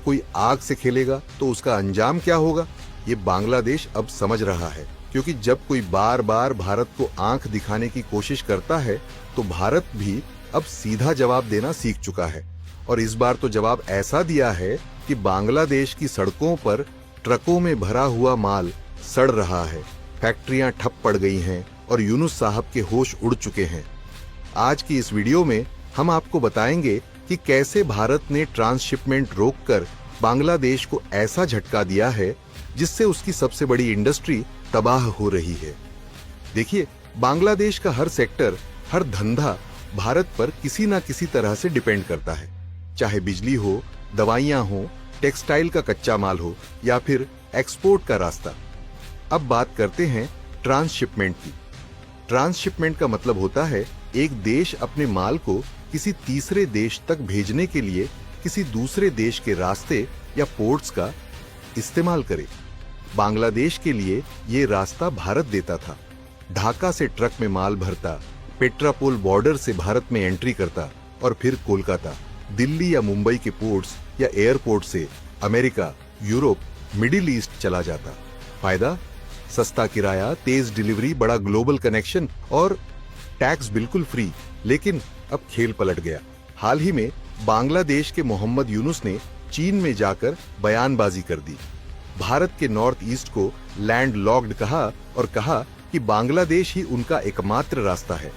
कोई आग से खेलेगा तो उसका अंजाम क्या होगा, ये बांग्लादेश अब समझ रहा है। क्योंकि जब कोई बार बार भारत को आंख दिखाने की कोशिश करता है तो भारत भी अब सीधा जवाब देना सीख चुका है। और इस बार तो जवाब ऐसा दिया है कि बांग्लादेश की सड़कों पर ट्रकों में भरा हुआ माल सड़ रहा है, फैक्ट्रियां ठप पड़ गई हैं और यूनुस साहब के होश उड़ चुके हैं। आज की इस वीडियो में हम आपको बताएंगे कि कैसे भारत ने ट्रांसशिपमेंट रोककर बांग्लादेश को ऐसा झटका दिया है जिससे उसकी सबसे बड़ी इंडस्ट्री तबाह हो रही है। देखिए, बांग्लादेश का हर सेक्टर, हर धंधा भारत पर किसी ना किसी तरह से डिपेंड करता है, चाहे बिजली हो, दवाइयां हो, टेक्सटाइल का कच्चा माल हो या फिर एक्सपोर्ट का रास्ता। अब बात करते हैं ट्रांसशिपमेंट की। ट्रांसशिपमेंट का मतलब होता है एक देश अपने माल को किसी तीसरे देश तक भेजने के लिए किसी दूसरे देश के रास्ते या पोर्ट्स का इस्तेमाल करे। बांग्लादेश के लिए ये रास्ता भारत देता था। ढाका से ट्रक में माल भरता, पेट्रापोल बॉर्डर से भारत में एंट्री करता और फिर कोलकाता, दिल्ली या मुंबई के पोर्ट्स या एयरपोर्ट से अमेरिका, यूरोप, मिडिल ईस्ट चला जाता। फायदा? सस्ता किराया, तेज डिलीवरी, बड़ा ग्लोबल कनेक्शन और टैक्स बिल्कुल फ्री। लेकिन अब खेल पलट गया। हाल ही में बांग्लादेश के मोहम्मद यूनुस ने चीन में जाकर बयानबाजी कर दी। भारत के नॉर्थ ईस्ट को लैंड लॉक्ड कहा और कहा कि बांग्लादेश ही उनका एकमात्र रास्ता है।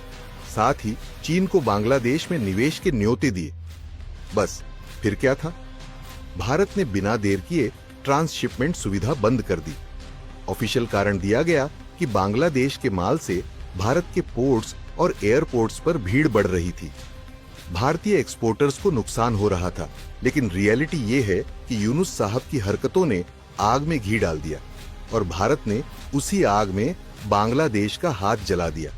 साथ ही चीन को बांग्लादेश में निवेश के न्योते दिए। बस फिर क्या था? भारत ने बिना देर किए ट्रांसशिपमेंट सुविधा बंद कर दी। ऑफिशियल कारण दिया गया कि बांग्लादेश के माल से भारत के पोर्ट्स और एयरपोर्ट्स पर भीड़ बढ़ रही थी। भारतीय एक्सपोर्टर्स को नुकसान हो रहा था। लेकिन रियलिटी ये है कि यूनुस साहब की हरकतों ने आग में घी डाल दिया और भारत ने उसी आग में बांग्लादेश का हाथ जला दिया।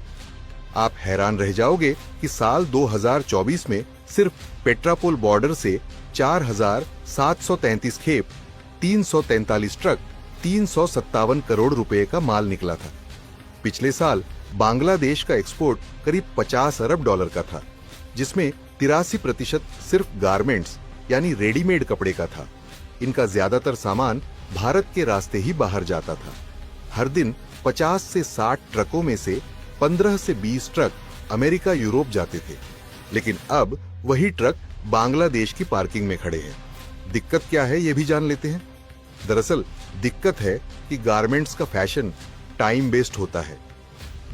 आप हैरान रह जाओगे कि साल 2024 में सिर्फ पेट्रापोल बॉर्डर से 4,733 खेप, 343 ट्रक, 357 करोड़ रुपए का माल निकला था। पिछले साल बांग्लादेश का एक्सपोर्ट करीब 50 अरब डॉलर का था, जिसमें 83% सिर्फ गारमेंट्स यानी रेडीमेड कपड़े का था। इनका ज्यादातर सामान भारत के रास्ते ही बाहर जाता था। हर दिन 50 से 60 ट्रकों में से 15 से 20 ट्रक अमेरिका, यूरोप जाते थे। लेकिन अब वही ट्रक बांग्लादेश की पार्किंग में खड़े हैं। दिक्कत क्या है ये भी जान लेते हैं। दरअसल दिक्कत है कि गारमेंट्स का फैशन टाइम बेस्ड होता है।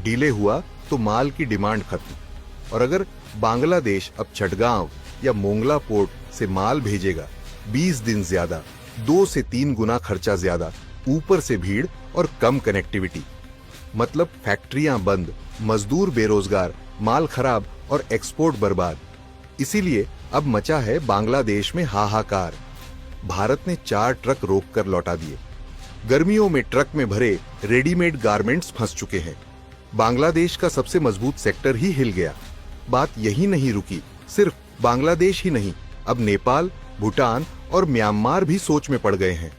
डिले हुआ तो माल की डिमांड खत्म। और अगर बांग्लादेश अब चटगांव या मोंगला पोर्ट से माल भेजेगा, 20 दिन ज्यादा, 2 से 3 गुना खर्चा ज्यादा, ऊपर से भीड़ और कम कनेक्टिविटी। मतलब फैक्ट्रियां बंद, मजदूर बेरोजगार, माल खराब और एक्सपोर्ट बर्बाद। इसीलिए अब मचा है बांग्लादेश में हाहाकार। भारत ने 4 ट्रक रोककर लौटा दिए। गर्मियों में ट्रक में भरे रेडीमेड गारमेंट्स फंस चुके हैं। बांग्लादेश का सबसे मजबूत सेक्टर ही हिल गया। बात यही नहीं रुकी। सिर्फ बांग्लादेश ही नहीं, अब नेपाल, भूटान और म्यांमार भी सोच में पड़ गए हैं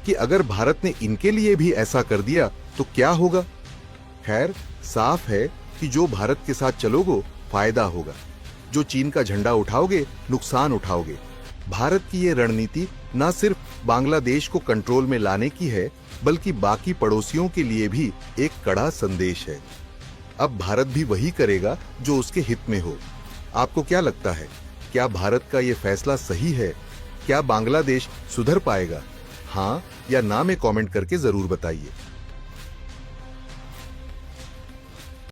कि अगर भारत ने इनके लिए भी ऐसा कर दिया तो क्या होगा। खैर, साफ है कि जो भारत के साथ चलोगे फायदा होगा, जो चीन का झंडा उठाओगे नुकसान उठाओगे। भारत की ये रणनीति न सिर्फ बांग्लादेश को कंट्रोल में लाने की है, बल्कि बाकी पड़ोसियों के लिए भी एक कड़ा संदेश है। अब भारत भी वही करेगा जो उसके हित में हो। आपको क्या लगता है, क्या भारत का ये फैसला सही है? क्या बांग्लादेश सुधर पाएगा? हाँ या ना में कमेंट करके जरूर बताइए।